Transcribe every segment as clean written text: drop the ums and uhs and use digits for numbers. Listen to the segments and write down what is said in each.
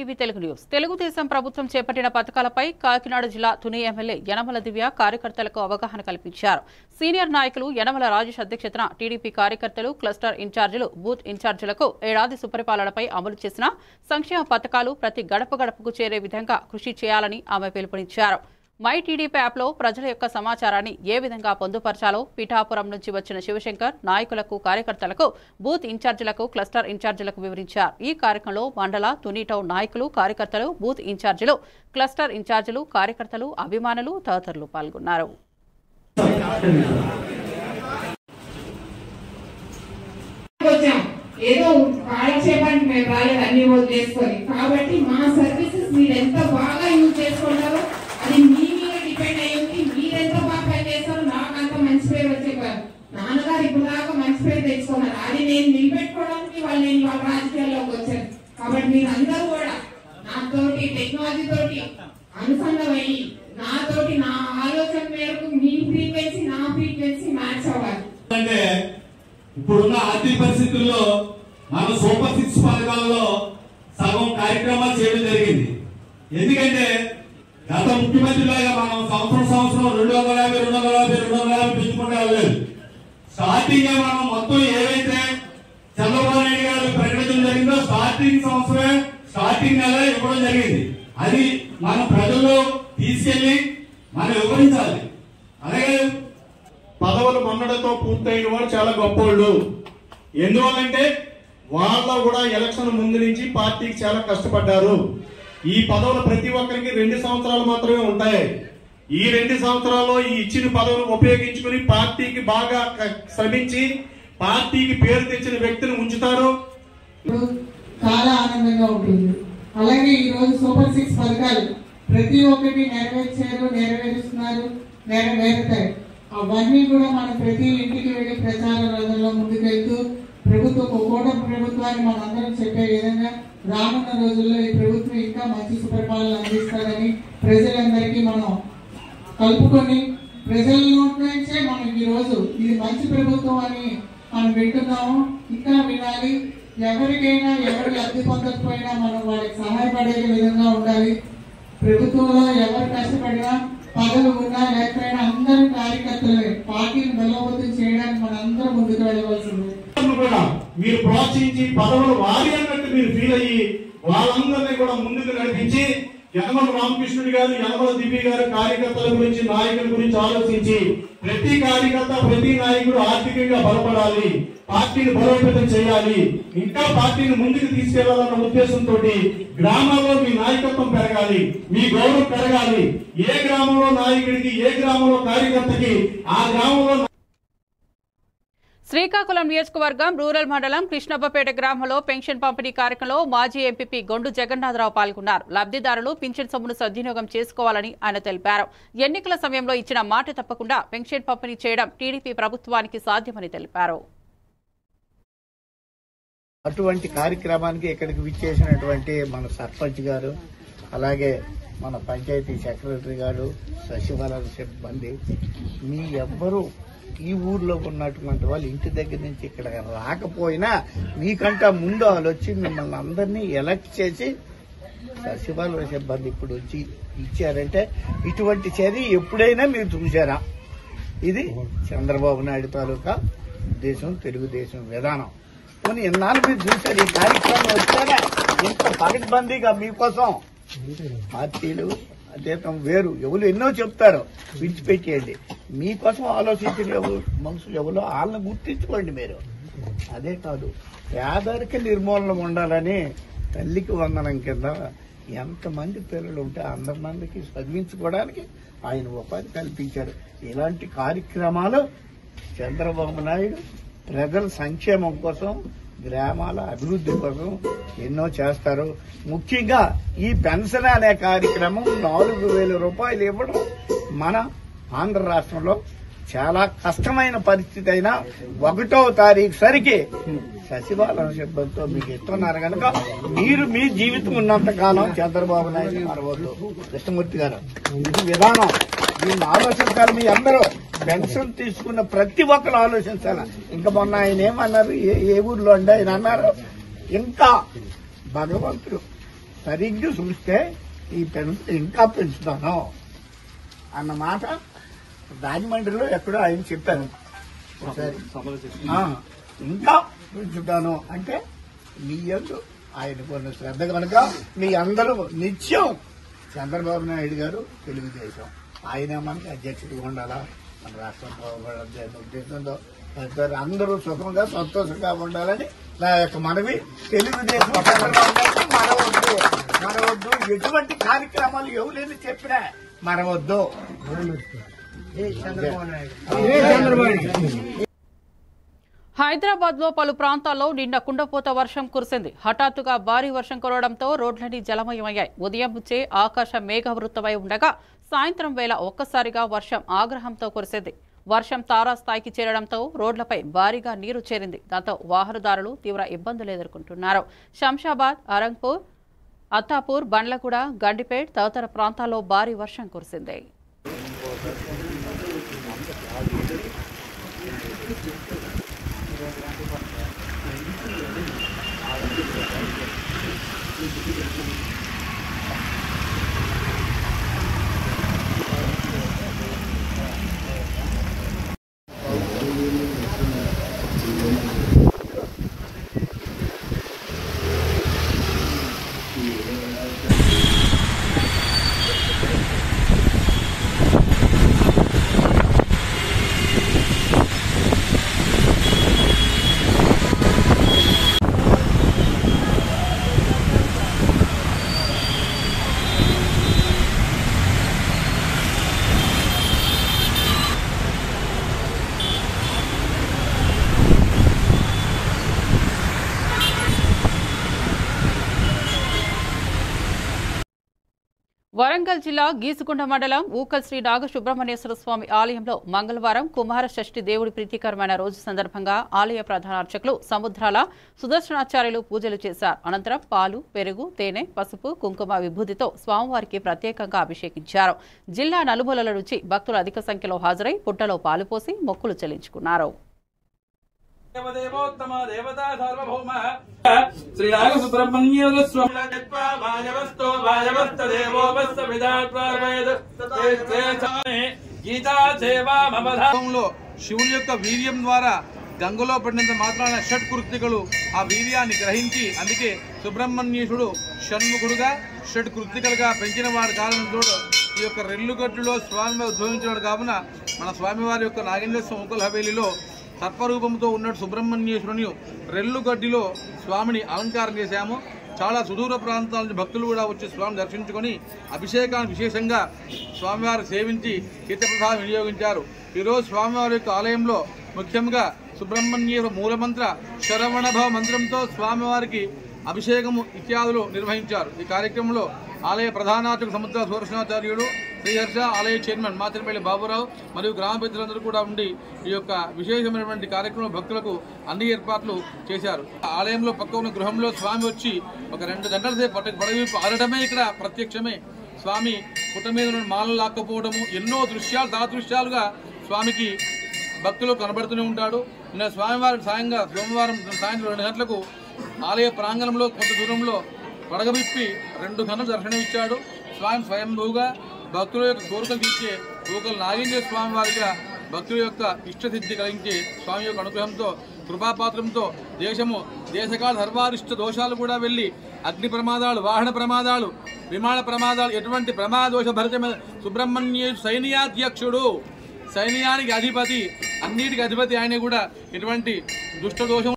MyTV Telugu news. Telugu Desam ప్రభుత్వం చేపట్టిన పథకాలపై కాకినాడ జిల్లా తుని ఎమ్మెల్యే యనమల దివ్య కార్యకర్తలకు అవగాహన కల్పించారు. సీనియర్ నాయకులు యనమల రాజేష్ అధ్యక్షతన టీడీపీ కార్యకర్తలు, క్లస్టర్ ఇన్ఛార్జీలు, బూత్ ఇన్ఛార్జీలకు ఏడాది సుపరిపాలనపై అమలు చేసిన సంక్షేమ పథకాలు ప్రతి గడప గడపకు చేరే విధంగా కృషి చేయాలని ఆమె పిలుపునిచ్చారు. మై టీడీపీ యాప్లో ప్రజల యొక్క సమాచారాన్ని ఏ విధంగా పొందుపరచాలో పిఠాపురం నుంచి వచ్చిన శివశంకర్ నాయకులకు, కార్యకర్తలకు, బూత్ ఇన్ఛార్జీలకు, క్లస్టర్ ఇన్ఛార్జీలకు వివరించారు. ఈ కార్యక్రమంలో మండల, తుని టౌన్ నాయకులు, కార్యకర్తలు, బూత్ ఇన్ఛార్జీలు, క్లస్టర్ ఇన్ఛార్జీలు, కార్యకర్తలు, అభిమానులు తదితరులు పాల్గొన్నారు. ఏదో కాలక్షేపానికి మేము రాలేదు, అన్ని రోజులు చేసుకొని. కాబట్టి మా సర్వీసెస్ మీరు ఎంత బాగా యూజ్ చేసుకుంటారో అది మీ మీద డిపెండ్ అయ్యింది. మీరెంత బాగా పని చేస్తారో నాకు అంత మంచి పేరు వచ్చే. నాన్నగారు ఇప్పుడు దాకా మంచి పేరు తెచ్చుకున్నారు. అది నేను నిలబెట్టుకోవడానికి నేను వాళ్ళ రాజకీయాల్లోకి వచ్చాను. కాబట్టి మీరు అందరూ కూడా నాతోటి టెక్నాలజీ తోటి అనుసంధానమయ్యి నాతోటి నా ఆలోచన మేరకు మీ ఫ్రీక్వెన్సీ నా ఫ్రీక్వెన్సీ మ్యాచ్ అవ్వాలి. అంటే ఇప్పుడున్న ఆర్థిక పరిస్థితుల్లో మన సూపర్ 6 పథకాలలో సగం కార్యక్రమాలు చేయడం జరిగింది. ఎందుకంటే గత ముఖ్యమంత్రిలాగా మనం సంవత్సరం 250 పెంచుకుంటే వెళ్ళలేదు. స్టార్టింగ్ మనం మొత్తం ఏవైతే చంద్రబాబు నాయుడు గారు ప్రకటించడం జరిగిందో స్టార్టింగ్ నెల ఇవ్వడం జరిగింది. అది మనం ప్రజల్లో తీసుకెళ్లి మనం వివరించాలి. అలాగే పదవులు మన్నడతో పూర్తయిన వాడు చాలా గొప్పోళ్ళు. ఎందువల్లంటే వాళ్ళ కూడా ఎలక్షన్ ముందు నుంచి పార్టీకి చాలా కష్టపడ్డారు. ఈ పదవులు ప్రతి ఒక్కరికి 2 సంవత్సరాలు మాత్రమే ఉంటాయి. ఈ 2 సంవత్సరాల్లో ఈ ఇచ్చిన పదవులు ఉపయోగించుకుని పార్టీకి బాగా శ్రమించి పార్టీకి పేరు తెచ్చిన వ్యక్తిని ఉంచుతారు. చాలా ఆనందంగా ఉంటుంది. అలాగే ఈ రోజు సూపర్ 6 పథకాలు ప్రతి ఒక్కటి నెరవేరుస్తున్నారు, నెరవేరుతాయి. అవన్నీ కూడా మనం ప్రతి ఇంటికి వెళ్లి ప్రచార రంగంలో ముందుకెళ్తూ కూటమి ప్రభుత్వాన్ని మనందరం చెప్పే విధంగా రానున్న రోజుల్లో ఈ ప్రభుత్వం ఇంకా మంచి సుపరిపాలన అందిస్తారని ప్రజలందరికీ మనం కలుపుకొని ప్రజల నుంచే మనం ఈ రోజు ఇది మంచి ప్రభుత్వం అని మనం వింటున్నాము. ఇంకా వినాలి. ఎవరికైనా ఎవరు లబ్ధి పొందకపోయినా మనం వాళ్ళకి సహాయపడే విధంగా ఉండాలి. ప్రభుత్వంలో ఎవరు కష్టపడినా పదవులు ఉన్నా లేకపోయినా అందరూ కార్యకర్తలే. పార్టీని బలోపేతం చేయడానికి మన అందరం ముందుకు వెళ్ళవలసింది. మీరు ప్రోత్సహించి పదవులు వారి అన్నట్టు మీరు ఫీల్ అయ్యి వాళ్ళందరినీ కూడా ముందుకు నడిపించి యనమల రామకృష్ణుడి గారు, యనమల దివ్య గారు కార్యకర్తల గురించి, నాయకుల గురించి ఆలోచించి ప్రతి కార్యకర్త, ప్రతి నాయకుడు ఆర్థికంగా బలపడాలి, పార్టీని బలోపేతం చేయాలి, ఇంకా పార్టీని ముందుకు తీసుకెళ్లాలన్న ఉద్దేశంతో గ్రామాల్లో మీ నాయకత్వం పెరగాలి, మీ గౌరవం పెరగాలి. ఏ గ్రామంలో నాయకుడికి, ఏ గ్రామంలో కార్యకర్తకి ఆ గ్రామంలో. శ్రీకాకుళం నియోజకవర్గం రూరల్ మండలం కృష్ణప్పపేట గ్రామంలో పెన్షన్ పంపిణీ కార్యక్రమంలో మాజీ ఎంపీపీ గొండు జగన్నాథరావు పాల్గొన్నారు. లబ్ధిదారులు పింఛన్ సొమ్మును సద్వినియోగం చేసుకోవాలని ఆయన తెలిపారు. ఎన్నికల సమయంలో ఇచ్చిన మాట తప్పకుండా పెన్షన్ పంపిణీ చేయడం టీడీపీ ప్రభుత్వానికి సాధ్యమని తెలిపారు. అటువంటి కార్యక్రమానికి ఇక్కడికి విచ్చేసినటువంటి మన సర్పంచ్ గారు, అలాగే మన పంచాయతీ సెక్రటరీ గారు, సచివాలయ సిబ్బంది, మీ ఎవ్వరూ ఈ ఊర్లో ఉన్నటువంటి వాళ్ళు ఇంటి దగ్గర నుంచి ఇక్కడ రాకపోయినా మీకంటే ముందు వాళ్ళు వచ్చి మిమ్మల్ని అందరినీ ఎలక్ట్ చేసి సచివాలయ సిబ్బంది ఇప్పుడు వచ్చి ఇచ్చారంటే ఇటువంటి చర్య ఎప్పుడైనా మీరు చూసారా? ఇది చంద్రబాబు నాయుడు తాలూకా ఉద్దేశం, తెలుగుదేశం విధానం. కొన్ని ఎన్నాళ్ళు మీరు చూశారు ఈ కార్యక్రమం వచ్చారా? ఇంత పకడ్బందీగా మీకోసం పార్టీలు అతీతం వేరు ఎవరు ఎన్నో చెప్తారు, విడిచిపెట్టేయండి. మీకోసం ఆలోచించిన మనుషులు ఎవరో వాళ్ళని గుర్తించుకోండి మీరు. అదే కాదు, పేదరిక నిర్మూలన ఉండాలని తల్లికి వందనం కింద ఎంతమంది పిల్లలు ఉంటే అందరిమందికి చదివించుకోవడానికి ఆయన ఉపాధి కల్పించారు. ఇలాంటి కార్యక్రమాలు చంద్రబాబు నాయుడు ప్రజల సంక్షేమం కోసం, గ్రామాల అభివృద్ధి కోసం ఎన్నో చేస్తారు. ముఖ్యంగా ఈ పెన్షన్ అనే కార్యక్రమం 4,000 రూపాయలు ఇవ్వడం మన ఆంధ్ర రాష్ట్రంలో చాలా కష్టమైన పరిస్థితి అయినా 1వ తారీఖు సరికి సచివాలయ సిబ్బందితో మీకు ఇస్తున్నారు కనుక మీరు మీ జీవితం ఉన్నంత కాలం చంద్రబాబు నాయుడు మరవద్దు. కృష్ణమూర్తి గారు, ఇది విధానం. దీన్ని ఆలోచించాలి. మీ అందరూ పెన్షన్ తీసుకున్న ప్రతి ఒక్కరు ఆలోచించాలి. ఇంకా మొన్న ఆయన ఏమన్నారు, ఏ ఊర్లో అండి ఆయన అన్నారు, ఇంకా భగవంతుడు సరిగ్గా చూస్తే ఈ పెన్షన్ ఇంకా పెంచుతాను అన్నమాట రాజమండ్రిలో ఎక్కడో ఆయన చెప్పారు ఒకసారి. ఇంకా పెంచుతాను అంటే మీ యందు ఆయన కొన్ని శ్రద్ధ కనుక మీ అందరూ నిత్యం చంద్రబాబు నాయుడు గారు తెలుగుదేశం ఆయన మనకి అధ్యక్షుడిగా ఉండాలా, మన రాష్ట్రం బాగుపడాలనే ఉద్దేశంతో అందరూ సుఖంగా సంతోషంగా ఉండాలని నా యొక్క మనవి. తెలుగుదేశం మనవద్దు ఎటువంటి కార్యక్రమాలు ఎవరైనా చెప్పినా మనవద్దు. చంద్రబాబు నాయుడు. హైదరాబాద్ లో పలు ప్రాంతాల్లో నిన్న కుండపోత వర్షం కురిసింది. హఠాత్తుగా భారీ వర్షం కురవడంతో రోడ్లన్నీ జలమయమయ్యాయి. ఉదయం నుంచే ఆకాశం మేఘవృతమై ఉండగా సాయంత్రం వేళ ఒక్కసారిగా వర్షం ఆగ్రహంతో కురిసింది. వర్షం తారాస్థాయికి చేరడంతో రోడ్లపై భారీగా నీరు చేరింది. దాంతో వాహనదారులు తీవ్ర ఇబ్బందులు ఎదుర్కొంటున్నారు. శంషాబాద్, అరంగ్పూర్, అత్తాపూర్, బండ్లగూడ, గండిపేట్ తదితర ప్రాంతాల్లో భారీ వర్షం కురిసింది. వరంగల్ జిల్లా గీసుకొండ మండలం ఊకల్ శ్రీ నాగసుబ్రహ్మణ్యేశ్వర స్వామి ఆలయంలో మంగళవారం కుమార షష్ఠి దేవుడి ప్రీతికరమైన రోజు సందర్భంగా ఆలయ ప్రధాన అర్చకులు సముద్రాల సుదర్శనాచార్యులు పూజలు చేశారు. అనంతరం పాలు, పెరుగు, తేనె, పసుపు, కుంకుమ విభూతితో స్వామివారికి ప్రత్యేకంగా అభిషేకించారు. జిల్లా నలుమూలల నుంచి భక్తులు అధిక సంఖ్యలో హాజరై పుట్టలో పాలు పోసి మొక్కులు చెల్లించుకున్నారు. దేవదేవోత్తమ దేవతా సార్వభౌమ శ్రీ నాగసుబ్రహ్మణ్యేశ్వర స్వామి గీతా సేవామవధానంలో శివుని యొక్క వీర్యం ద్వారా గంగలో పడినంత మాత్రాన షట్కృత్తికలు ఆ వీర్యాన్ని గ్రహించి అందుకే సుబ్రహ్మణ్యేశ్వరుడు షణ్ముఖుడుగా షట్కృత్తికలుగా పెంచిన వారి కారణంతో ఈ యొక్క రెల్లుగట్టులో స్వామి ఉద్భవించినాడు. కావున మన స్వామివారి యొక్క నాగేంద్ర స్వామి హవేలిలో సర్పరూపంతో ఉన్నట్టు సుబ్రహ్మణ్యేశ్వరుని రెల్లుగడ్డిలో స్వామిని అలంకారం చేశాము. చాలా సుదూర ప్రాంతాల నుంచి భక్తులు కూడా వచ్చి స్వామిని దర్శించుకొని అభిషేకాన్ని విశేషంగా స్వామివారు సేవించి తీర్థప్రసాదం వినియోగించారు. ఈరోజు స్వామివారి యొక్క ఆలయంలో ముఖ్యంగా సుబ్రహ్మణ్యేశ్వర మూలమంత్ర శరవణభవ మంత్రంతో స్వామివారికి అభిషేకము ఇత్యాదులు నిర్వహించారు. ఈ కార్యక్రమంలో ఆలయ ప్రధానార్చక సముద్ర సుదర్శనాచార్యుడు, శ్రీహర్ష ఆలయ చైర్మన్ మాచినపల్లి బాబురావు మరియు గ్రామ పెద్దలందరూ కూడా ఉండి ఈ యొక్క విశేషమైనటువంటి కార్యక్రమం భక్తులకు అన్ని ఏర్పాట్లు చేశారు. ఆలయంలో పక్క ఉన్న గృహంలో స్వామి వచ్చి ఒక 2 గంటల సేపు పడవైపు ఆడటమే ఇక్కడ ప్రత్యక్షమే. స్వామి పుట్ట మీద మాలలు లాక్కపోవడము ఎన్నో దృశ్యాలు తాదృశ్యాలుగా స్వామికి భక్తులు కనబడుతూనే ఉంటాడు. నిన్న స్వామివారి సోమవారం సాయంత్రం 2 గంటలకు ఆలయ ప్రాంగణంలో కొంత దూరంలో పడగవిప్పి 2 గంటలు దర్శనమిచ్చాడు. స్వామి స్వయంభూగా భక్తుల యొక్క కోరికలు తీర్చే కోరికలు నాగేంద్ర స్వామి వారిగా భక్తుల యొక్క ఇష్టసిద్ధి కలిగించే స్వామి యొక్క అనుగ్రహంతో కృపాపాత్రంతో దేశకాల సర్వారిష్ట దోషాలు కూడా వెళ్ళి అగ్ని ప్రమాదాలు, వాహన ప్రమాదాలు, విమాన ప్రమాదాలు ఎటువంటి ప్రమాదోష భరితమైన సుబ్రహ్మణ్య సైన్యాధ్యక్షుడు, సైన్యానికి అధిపతి, అన్నిటికీ అధిపతి ఆయన కూడా ఎటువంటి దుష్ట దోషం.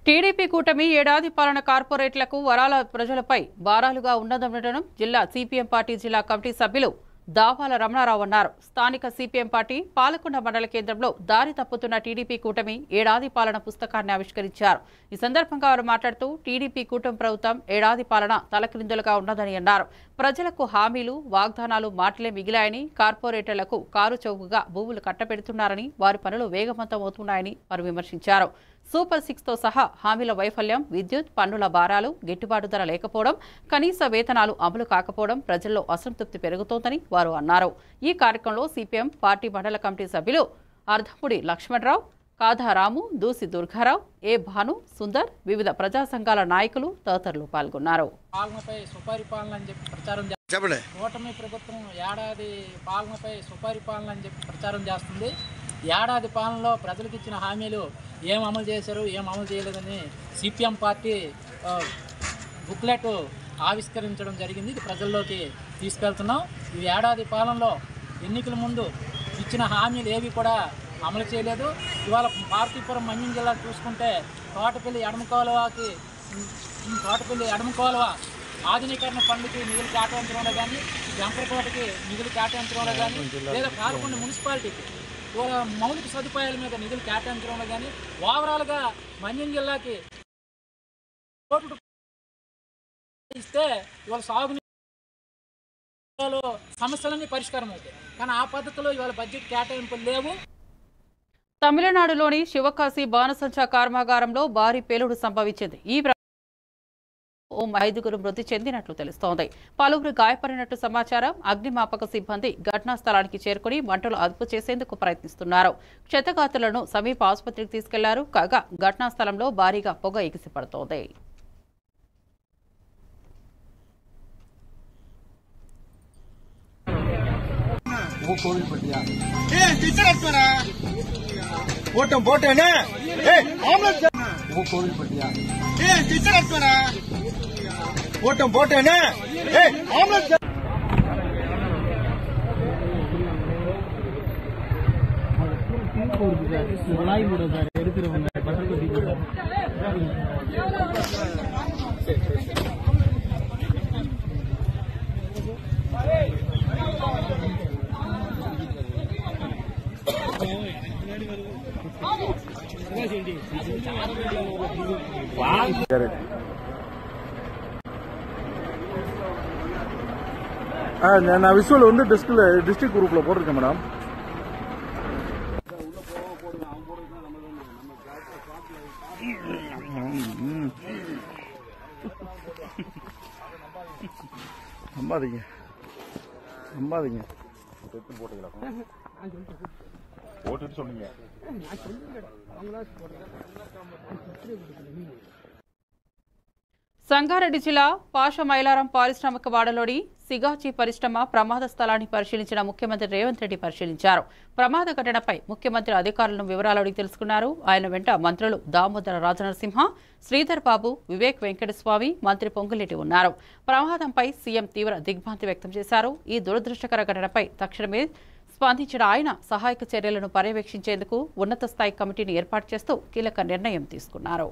టీడీపీ కూటమి ఏడాది పాలన కార్పొరేట్లకు వరాల ప్రజలపై భారాలుగా ఉన్నదనడం జిల్లా సిపిఎం పార్టీ జిల్లా కమిటీ సభ్యులు దావాల రమణారావు అన్నారు. స్థానిక సిపిఎం పార్టీ పాలకొండ మండల కేంద్రంలో దారి తప్పుతున్న టీడీపీ కూటమి ఏడాది పాలన పుస్తకాన్ని ఆవిష్కరించారు. ఈ సందర్భంగా వారు మాట్లాడుతూ టీడీపీ కూటమి ప్రభుత్వం ఏడాది పాలన తలక్రిందులుగా ఉన్నదని అన్నారు. ప్రజలకు హామీలు, వాగ్దానాలు మాటలే మిగిలాయని, కార్పొరేటర్లకు కారు చౌకగా భూములు కట్టబెడుతున్నారని, వారి పనులు వేగవంతమవుతున్నాయని వారు విమర్శించారు. సూపర్ 6తో సహా హామీల వైఫల్యం, విద్యుత్, పన్నుల భారాలు, గిట్టుబాటు ధర లేకపోవడం, కనీస వేతనాలు అమలు కాకపోవడం ప్రజల్లో అసంతృప్తి పెరుగుతోందని వారు అన్నారు. ఈ కార్యక్రమంలో సిపిఎం పార్టీ మండల కమిటీ సభ్యులు అర్ధముడి లక్ష్మణరావు, కాధారాము, దూసి దుర్గారావు, ఏ భాను, సుందర్, వివిధ ప్రజా సంఘాల నాయకులు తదితరులు పాల్గొన్నారు. పాలనపై సుపరిపాలన అని చెప్పి ప్రచారం చేస్తుంది. కూటమి ప్రభుత్వం ఏడాది పాలనపై సుపరిపాలన అని చెప్పి ప్రచారం చేస్తుంది. ఏడాది పాలనలో ప్రజలకు ఇచ్చిన హామీలు ఏం అమలు చేశారు, ఏం అమలు చేయలేదని సిపిఎం పార్టీ బుక్లెట్ ఆవిష్కరించడం జరిగింది. ఇది ప్రజల్లోకి తీసుకెళ్తున్నాం. ఈ ఏడాది పాలనలో ఎన్నికల ముందు ఇచ్చిన హామీలు ఏవి కూడా అమలు చేయలేదు. ఇవాళ పార్తీపురం మన్యం జిల్లా చూసుకుంటే తోటపల్లి ఎడమ కాలువ ఆధునీకరణ పనులకి నిధులు కేటాయించడంలో కానీ, జంపరకోటకి నిధులు కేటాయించడంలో కానీ, లేదా పాల్గొండ మున్సిపాలిటీకి మౌలిక సదుపాయాల మీద నిధులు కేటాయించడంలో కానీ, ఓవరాల్గా మన్యం జిల్లాకి కోట్లు ఇస్తే ఇవాళ సాగునీరు సమస్యలన్నీ పరిష్కారం అవుతాయి. కానీ ఆ పద్ధతిలో ఇవాళ బడ్జెట్ కేటాయింపులు లేవు. తమిళనాడులోని శివకాశి బాణసంచా కర్మాగారంలో భారీ పేలుడు సంభవించింది. ఈ ఓ 5 మృతి చెందినట్లు తెలుస్తోంది. పలువురు గాయపడినట్టు సమాచారం. అగ్నిమాపక సిబ్బంది ఘటనా స్థలానికి చేరుకుని మంటలు అదుపు చేసేందుకు ప్రయత్నిస్తున్నారు. క్షతగాతులను సమీప ఆసుపత్రికి తీసుకెళ్లారు. కాగా ఘటనా స్థలంలో భారీగా పొగ ఎగిసిపడుతోంది. நான் விஷுவல் வந்து டிஸ்ட்ரிக்ட் குரூப்ல போட்டிருக்கேன் மேடம். நம்பாதீங்க போட்டுட்டு சொன்னீங்க. సంగారెడ్డి జిల్లా పాషమైలారం పారిశ్రామిక వాడలోని సిగాచి పరిశ్రమ ప్రమాద స్థలాన్ని పరిశీలించిన ముఖ్యమంత్రి రేవంత్ రెడ్డి పరిశీలించారు. ప్రమాద ఘటనపై ముఖ్యమంత్రి అధికారులను వివరాలు అడిగి తెలుసుకున్నారు. ఆయన వెంట మంత్రులు దామోదర రాజనరసింహ, శ్రీధర్ బాబు, వివేక్ వెంకటస్వామి, మంత్రి పొంగులేటి ఉన్నారు. ప్రమాదంపై సీఎం తీవ్ర దిగ్భ్రాంతి వ్యక్తం చేశారు. ఈ దురదృష్టకర ఘటనపై తక్షణమే స్పందించిన ఆయన సహాయక చర్యలను పర్యవేక్షించేందుకు ఉన్నత స్థాయి కమిటీని ఏర్పాటు చేస్తూ కీలక నిర్ణయం తీసుకున్నారు.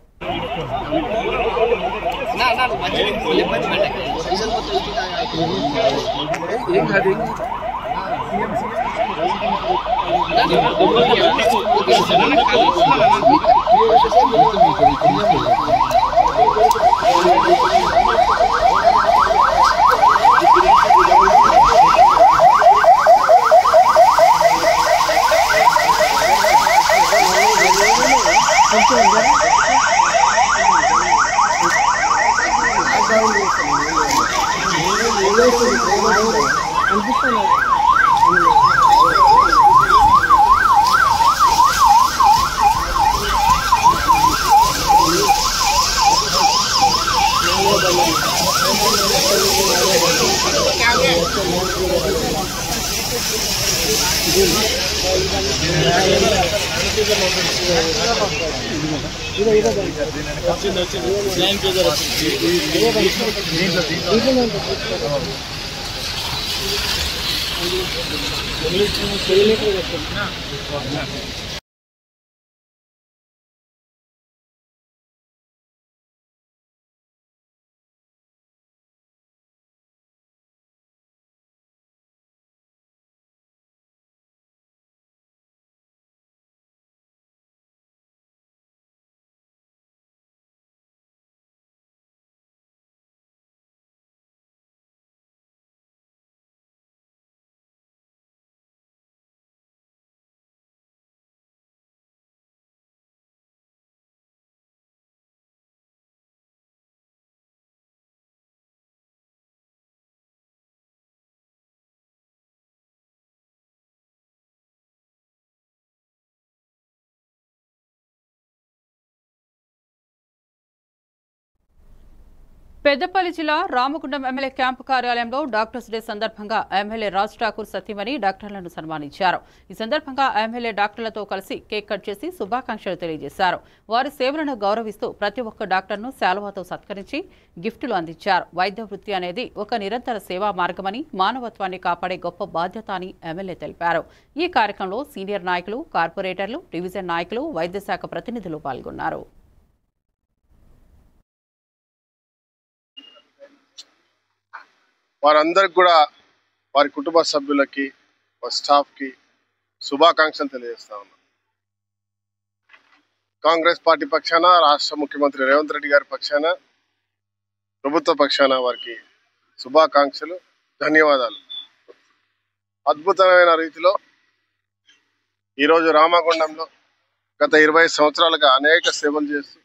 పెద్దపల్లి జిల్లా రామగుండం ఎమ్మెల్యే క్యాంపు కార్యాలయంలో డాక్టర్స్ డే సందర్భంగా ఎమ్మెల్యే రాజ్ ఠాకూర్ సతీమణి డాక్టర్లను సన్మానించారు. ఈ సందర్భంగా ఎమ్మెల్యే డాక్టర్లతో కలిసి కేక్ కట్ చేసి శుభాకాంక్షలు తెలియజేశారు. వారి సేవలను గౌరవిస్తూ ప్రతి ఒక్క డాక్టర్ను శాలువాతో సత్కరించి గిఫ్టులు అందించారు. వైద్య వృత్తి అనేది ఒక నిరంతర సేవా మార్గమని, మానవత్వాన్ని కాపాడే గొప్ప బాధ్యత అని ఎమ్మెల్యే తెలిపారు. ఈ కార్యక్రమంలో సీనియర్ నాయకులు, కార్పొరేటర్లు, డివిజన్ నాయకులు, వైద్య శాఖ ప్రతినిధులు పాల్గొన్నారు. వారందరికి కూడా వారి కుటుంబ సభ్యులకి, స్టాఫ్కి శుభాకాంక్షలు తెలియజేస్తా ఉన్నాం. కాంగ్రెస్ పార్టీ పక్షాన, రాష్ట్ర ముఖ్యమంత్రి రేవంత్ రెడ్డి గారి పక్షాన, ప్రభుత్వ పక్షాన వారికి శుభాకాంక్షలు, ధన్యవాదాలు. అద్భుతమైన రీతిలో ఈరోజు రామగుండంలో గత 20 సంవత్సరాలుగా అనేక సేవలు చేస్తూ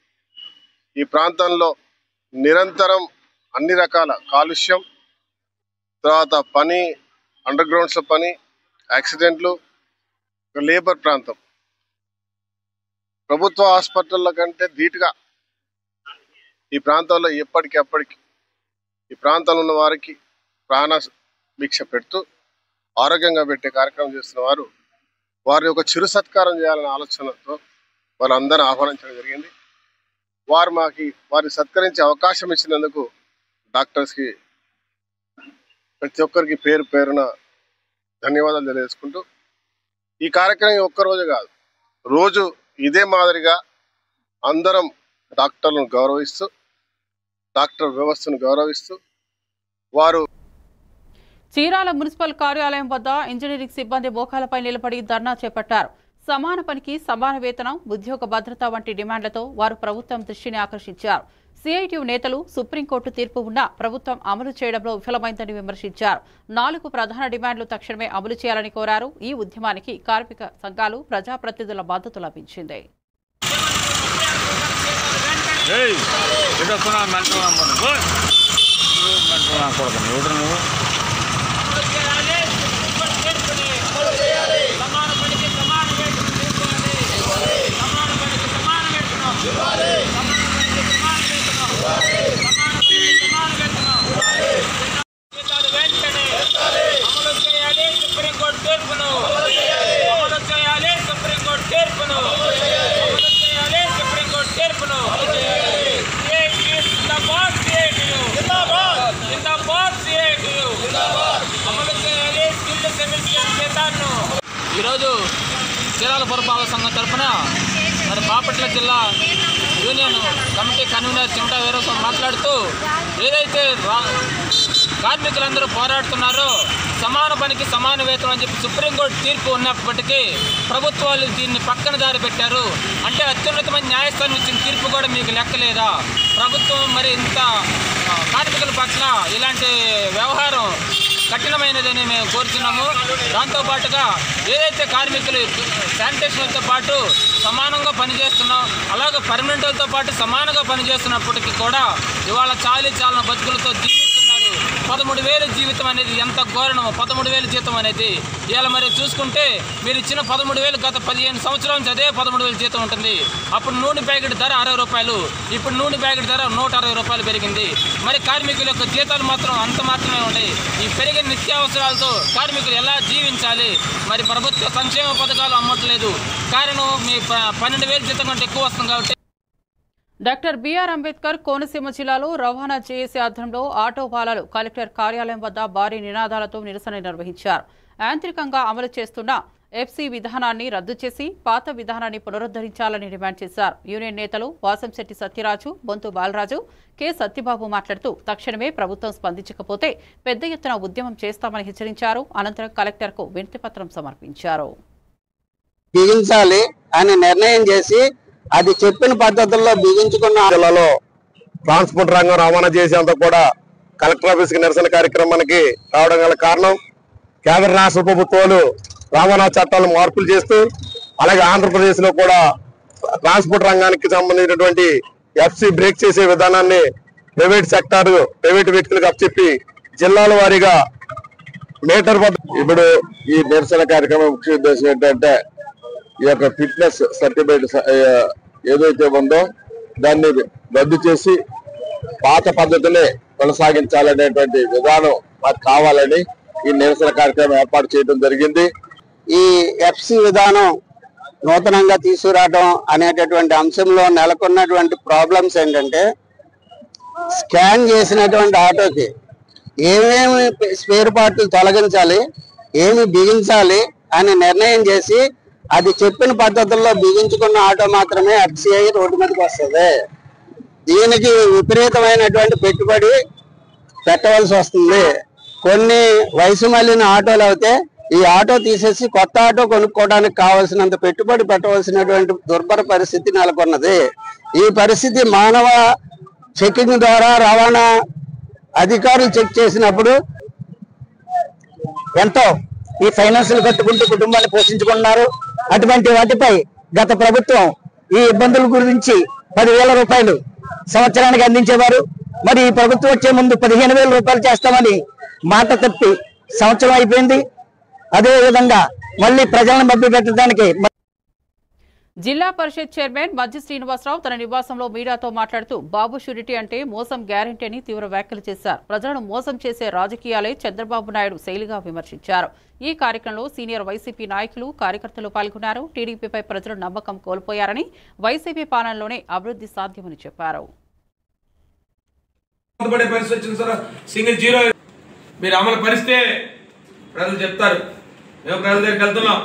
ఈ ప్రాంతంలో నిరంతరం అన్ని రకాల కాలుష్యం, తర్వాత పని, అండర్ గ్రౌండ్స్లో పని, యాక్సిడెంట్లు, లేబర్ ప్రాంతం, ప్రభుత్వ హాస్పిటల్ల కంటే ధీటుగా ఈ ప్రాంతంలో ఎప్పటికప్పటికి ఈ ప్రాంతంలో ఉన్న వారికి ప్రాణ భిక్ష పెడుతూ ఆరోగ్యంగా పెట్టే కార్యక్రమం చేస్తున్న వారు వారి ఒక చిరు సత్కారం చేయాలనే ఆలోచనతో వాళ్ళందరూ ఆహ్వానించడం జరిగింది. వారిని సత్కరించే అవకాశం ఇచ్చినందుకు డాక్టర్స్కి ప్రతి ఒక్కరికి పేరు పేరున ధన్యవాదాలు తెలియజేసుకుంటూ, ఈ కార్యక్రమం ఒక్కరోజు కాదు, రోజు ఇదే మాదిరిగా అందరం డాక్టర్లను గౌరవిస్తూ, డాక్టర్ వ్యవస్థను గౌరవిస్తూ వారు చీరాల మున్సిపల్ కార్యాలయం వద్ద ఇంజనీరింగ్ సిబ్బంది మోకాలపై నిలబడి ధర్నా చేపట్టారు. సమాన పనికి సమాన వేతనం, ఉద్యోగ భద్రత వంటి డిమాండ్లతో వారు ప్రభుత్వం దృష్టిని ఆకర్షించారు. సిఐటియు నేతలు సుప్రీంకోర్టు తీర్పు ఉన్నా ప్రభుత్వం అమలు చేయడంలో విఫలమైందని విమర్శించారు. 4 ప్రధాన డిమాండ్లు తక్షణమే అమలు చేయాలని కోరారు. ఈ ఉద్యమానికి కార్మిక సంఘాలు, ప్రజాప్రతినిధుల మద్దతు లభించింది. ఈరోజు చీరాల పురపాలక సంఘం తరఫున మరి బాపట్ల జిల్లా union committee convener Chimata Veeraswamy మాట్లాడుతూ, ఏదైతే కార్మికులందరూ పోరాడుతున్నారో సమాన పనికి సమాన వేతనం అని చెప్పి సుప్రీంకోర్టు తీర్పు ఉన్నప్పటికీ ప్రభుత్వాలు దీన్ని పక్కన దారి పెట్టారు. అంటే అత్యున్నతమైన న్యాయస్థానం ఇచ్చిన తీర్పు కూడా మీకు లెక్కలేదా? ప్రభుత్వం మరి ఇంత కార్మికుల పట్ల ఇలాంటి వ్యవహారం కఠినమైనదని మేము కోరుతున్నాము. దాంతోపాటుగా ఏదైతే కార్మికులు శానిటేషన్తో పాటు సమానంగా పనిచేస్తున్నాం, అలాగే పర్మనెంట్ వాళ్ళతో పాటు సమానంగా పనిచేస్తున్నప్పటికీ కూడా ఇవాళ చాలన బతుకులతో జీవిస్తున్నారు. 13,000 జీవితం అనేది ఎంత ఘోరణమో, 13,000 జీతం అనేది ఇవాళ మరి చూసుకుంటే మీరు ఇచ్చిన 13,000 గత 15 సంవత్సరాల నుంచి అదే 13,000 జీతం ఉంటుంది. అప్పుడు నూనె ప్యాకెట్ ధర 60 రూపాయలు, ఇప్పుడు నూనె ప్యాకెట్ ధర 160 రూపాయలు పెరిగింది. మరి కార్మికుల యొక్క జీతాలు మాత్రం అంత మాత్రమే ఉన్నాయి. ఈ పెరిగిన నిత్యావసరాలతో కార్మికులు ఎలా జీవించాలి? మరి ప్రభుత్వ సంక్షేమ పథకాలు అమ్మట్లేదు. కారణం మీ 12,000 జీతం కంటే ఎక్కువ వస్తుంది కాబట్టి. డాక్టర్ బిఆర్ అంబేద్కర్ కోనసీమ జిల్లాలో రవాణా జేఏసీ ఆధ్వర్యంలో ఆటో వాలాలు కలెక్టర్ కార్యాలయం వద్ద భారీ నినాదాలతో నిరసన నిర్వహించారు. యాంత్రికంగా అమలు చేస్తున్న ఎఫ్సీ విధానాన్ని రద్దు చేసి పాత విధానాన్ని పునరుద్ధరించాలని డిమాండ్ చేశారు. యూనియన్ నేతలు వాసంశెట్టి సత్యరాజు, బొంతు బాలరాజు, కె సత్యబాబు మాట్లాడుతూ తక్షణమే ప్రభుత్వం స్పందించకపోతే పెద్ద ఎత్తున ఉద్యమం చేస్తామని హెచ్చరించారు. అనంతరం కలెక్టర్కు వినతిపత్రం సమర్పించారు. బిగించాలి అని నిర్ణయం చేసి అది చెప్పిన పద్ధతుల్లో బిగించుకున్న జిల్లాలో ట్రాన్స్పోర్ట్ రంగం రవాణా చేసేంత కూడా కలెక్టర్ ఆఫీస్ కి నిరసన కార్యక్రమానికి రావడం గల కారణం, కేంద్ర రాష్ట్ర ప్రభుత్వాలు రవాణా చట్టాలను మార్పులు చేస్తూ, అలాగే ఆంధ్రప్రదేశ్ లో కూడా ట్రాన్స్పోర్ట్ రంగానికి సంబంధించినటువంటి ఎఫ్సీ బ్రేక్ చేసే విధానాన్ని ప్రైవేట్ వ్యక్తులకు అప్పచెప్పి జిల్లాల వారీగా మీటర్ ఇప్పుడు ఈ నిరసన కార్యక్రమం ముఖ్య ఉద్దేశం ఏంటంటే, ఈ యొక్క ఫిట్నెస్ సర్టిఫికేట్ ఏదైతే ఉందో దాన్ని రద్దు చేసి పాత పద్ధతులే కొనసాగించాలనేటువంటి విధానం మాకు కావాలని ఈ నిరసన కార్యక్రమం ఏర్పాటు చేయడం జరిగింది. ఈ ఎఫ్సి విధానం నూతనంగా తీసుకురావడం అనేటటువంటి అంశంలో నెలకొన్నటువంటి ప్రాబ్లమ్స్ ఏంటంటే, స్కాన్ చేసినటువంటి ఆటోకి ఏమేమి స్పేర్ పార్ట్లు తొలగించాలి, ఏమి బిగించాలి అని నిర్ణయం చేసి అది చెప్పిన పద్ధతుల్లో బిగించుకున్న ఆటో మాత్రమే ఎఫ్సిఐ రోడ్డు మీదకి వస్తుంది. దీనికి విపరీతమైనటువంటి పెట్టుబడి పెట్టవలసి వస్తుంది. కొన్ని వయసు మళ్ళిన ఆటోలు అయితే ఈ ఆటో తీసేసి కొత్త ఆటో కొనుక్కోవడానికి కావాల్సినంత పెట్టుబడి పెట్టవలసినటువంటి దుర్భర పరిస్థితి నెలకొన్నది. ఈ పరిస్థితి మానవ చెకింగ్ ద్వారా రవాణా అధికారులు చెక్ చేసినప్పుడు ఎంతో ఈ ఫైనాన్సులు కట్టుకుంటూ కుటుంబాన్ని పోషించుకున్నారు. అటువంటి వాటిపై గత ప్రభుత్వం ఈ ఇబ్బందుల గురించి 10,000 రూపాయలు సంవత్సరానికి అందించేవారు. మరి ఈ ప్రభుత్వం వచ్చే ముందు 15,000 రూపాయలు చేస్తామని మాట తప్పి సంవత్సరం అయిపోయింది. అదే విధంగా మళ్ళీ ప్రజలను మభ్యపెట్టడానికి జిల్లా పరిషత్ చైర్మన్ మధ్య శ్రీనివాసరావు తన నివాసంలో మీడియాతో మాట్లాడుతూ బాబు షూరిటీ అంటే మోసం గ్యారంటీ అని తీవ్ర వ్యాఖ్యలు చేశారు. ప్రజలను మోసం చేసే రాజకీయాలే చంద్రబాబు నాయుడు శైలిగా విమర్శించారు. ఈ కార్యక్రమంలో సీనియర్ వైసీపీ నాయకులు, కార్యకర్తలు పాల్గొన్నారు. టీడీపీపై ప్రజలు నమ్మకం కోల్పోయారని, వైసీపీ పాలనలోనే అభివృద్ధి సాధ్యమని చెప్పారు. మీరు అమలు పరిస్తే ప్రజలు చెప్తారు మేము ప్రజల దగ్గరికి వెళ్తున్నాం.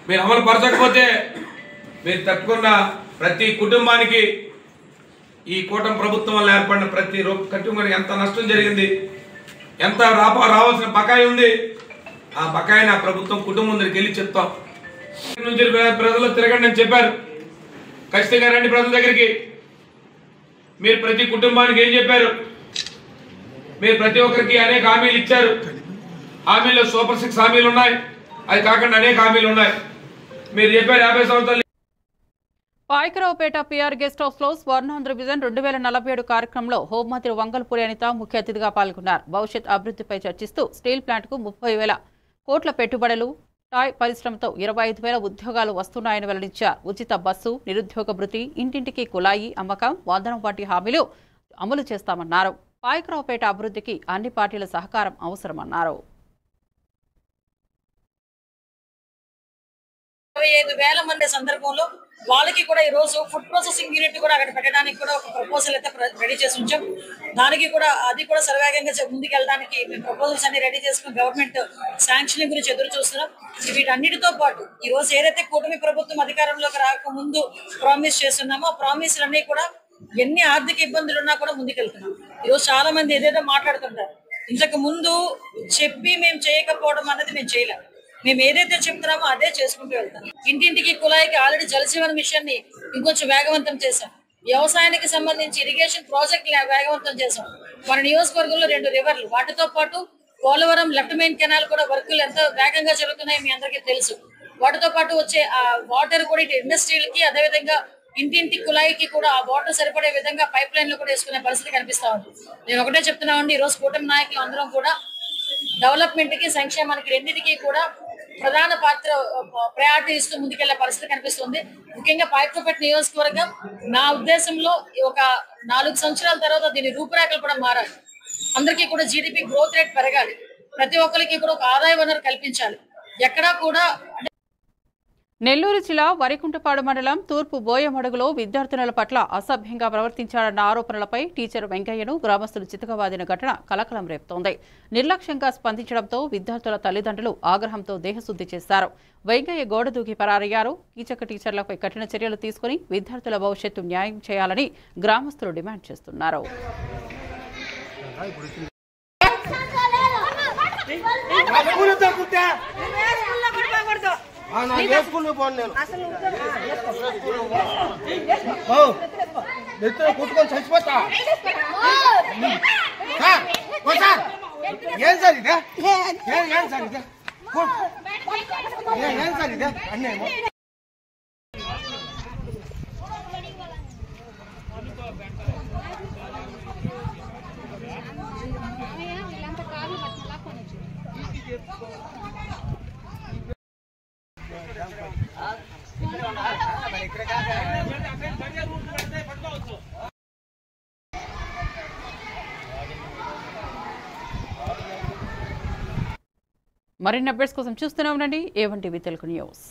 మీరు అమలు పరచకపోతే మీరు తప్పకుండా ప్రతి కుటుంబానికి ఈ కూటమి ప్రభుత్వం వల్ల ఏర్పడిన ప్రతి కుటుంబానికి ఎంత నష్టం జరిగింది, ఎంత రావాల్సిన బకాయి ఉంది, ఆ బకాయిని ఆ ప్రభుత్వం కుటుంబం దగ్గరికి వెళ్ళి చెప్తాం. నుంచి ప్రజలు తిరగండి అని చెప్పారు. ఖచ్చితంగా రండి ప్రజల దగ్గరికి. మీరు ప్రతి కుటుంబానికి ఏం చెప్పారు? మీరు ప్రతి ఒక్కరికి అనేక హామీలు ఇచ్చారు. హామీల్లో సూపర్ 6 హామీలు ఉన్నాయి. అది కాకుండా అనేక హామీలు ఉన్నాయి. మీరు చెప్పారు 50 సంవత్సరాలు. పాయకరావుపేట పిఆర్ గెస్ట్ హౌస్ లో స్వర్ణాంధ్ర విజన్ 2047 కార్యక్రమంలో హోంమంత్రి వంగల్పూడి అనిత ముఖ్య అతిథిగా పాల్గొన్నారు. భవిష్యత్ అభివృద్ధిపై చర్చిస్తూ స్టీల్ ప్లాంట్ కు 30,000 కోట్ల పెట్టుబడులు, టాయ్ పరిశ్రమతో 25,000 ఉద్యోగాలు వస్తున్నాయని వెల్లడించారు. ఉచిత బస్సు, నిరుద్యోగ భృతి, ఇంటింటికి కుళాయి అమ్మకం, వందనం వంటి హామీలు అమలు చేస్తామన్నారు. పాయకరావుపేట అభివృద్ధికి అన్ని పార్టీల సహకారం అవసరమన్నారు. 25,000 మంది సందర్భంలో వాళ్ళకి కూడా ఈ రోజు ఫుడ్ ప్రాసెసింగ్ యూనిట్ కూడా అక్కడ పెట్టడానికి కూడా ఒక ప్రపోజల్ అయితే రెడీ చేసి ఉంచాం. దానికి కూడా అది కూడా సర్వేగంగా ముందుకు వెళ్ళడానికి మేము ప్రపోజల్స్ అన్ని రెడీ చేసుకుని గవర్నమెంట్ శాంక్షనింగ్ గురించి ఎదురు చూస్తున్నాం. వీటన్నిటితో పాటు ఈ రోజు ఏదైతే కూటమి ప్రభుత్వం అధికారంలోకి రాకముందు ప్రామిస్ చేస్తున్నామో ఆ ప్రామిస్లన్నీ కూడా ఎన్ని ఆర్థిక ఇబ్బందులు ఉన్నా కూడా ముందుకెళ్తున్నాం. ఈరోజు చాలా మంది ఏదేదో మాట్లాడుతుంటారు. ఇంతకు ముందు చెప్పి మేము చేయకపోవడం అన్నది మేము చేయలేము. మేము ఏదైతే చెప్తున్నామో అదే చేసుకుంటూ వెళ్తాం. ఇంటింటికి కుళాయికి ఆల్రెడీ జలజీవన్ మిషన్ ని ఇంకొంచెం వేగవంతం చేశాం. వ్యవసాయానికి సంబంధించి ఇరిగేషన్ ప్రాజెక్టులు వేగవంతం చేశాం. మన నియోజకవర్గంలో 2 రివర్లు, వాటితో పాటు పోలవరం లెఫ్ట్ మెయిన్ కెనాల్ కూడా వర్కులు ఎంత వేగంగా జరుగుతున్నాయో మీ అందరికీ తెలుసు. వాటితో పాటు వచ్చే ఆ వాటర్ కూడా ఇటు ఇండస్ట్రీలకి, అదేవిధంగా ఇంటింటి కుళాయికి కూడా ఆ వాటర్ సరిపడే విధంగా పైప్ లైన్లు కూడా వేసుకునే పరిస్థితి కనిపిస్తా ఉంది. నేను ఒకటే చెప్తున్నామండి, ఈ రోజు కూటమి నాయకులు అందరం కూడా డెవలప్మెంట్ కి, సంక్షేమానికి రెండింటికి కూడా ప్రధాన పాత్ర ప్రయారిటీ ఇస్తూ ముందుకెళ్లే పరిస్థితి కనిపిస్తుంది. ముఖ్యంగా పాయకరావుపేట నియోజకవర్గం నా ఉద్దేశంలో ఒక 4 సంవత్సరాల తర్వాత దీని రూపురేఖలు కూడా మారాలి. అందరికీ కూడా జీడిపి గ్రోత్ రేట్ పెరగాలి. ప్రతి ఒక్కరికి కూడా ఒక ఆదాయ వనరు కల్పించాలి. ఎక్కడా కూడా నెల్లూరు జిల్లా వరికుంటపాడు మండలం తూర్పు బోయమడుగులో విద్యార్థినుల పట్ల అసభ్యంగా ప్రవర్తించారన్న ఆరోపణలపై టీచర్ వెంకయ్యను గ్రామస్తులు చితకబాదిన ఘటన కలకలం రేపుతోంది. నిర్లక్ష్యంగా స్పందించడంతో విద్యార్థుల తల్లిదండ్రులు ఆగ్రహంతో దేహశుద్ధి చేశారు. వెంకయ్య గోడ దూకి పరారయ్యారు. కీచక టీచర్లపై కఠిన చర్యలు తీసుకుని విద్యార్థుల భవిష్యత్తు న్యాయం చేయాలని గ్రామస్తులు డిమాండ్ చేస్తున్నారు. కుట్టుకొని చచ్చిపోతా ఏం సార్ ఇదే, ఏం సార్ ఇదే, ఏం సార్ ఇదే అన్నేమో. మరిన్ని అప్డేట్స్ కోసం చూస్తూనే ఉండండి A1 టీవీ తెలుగు న్యూస్.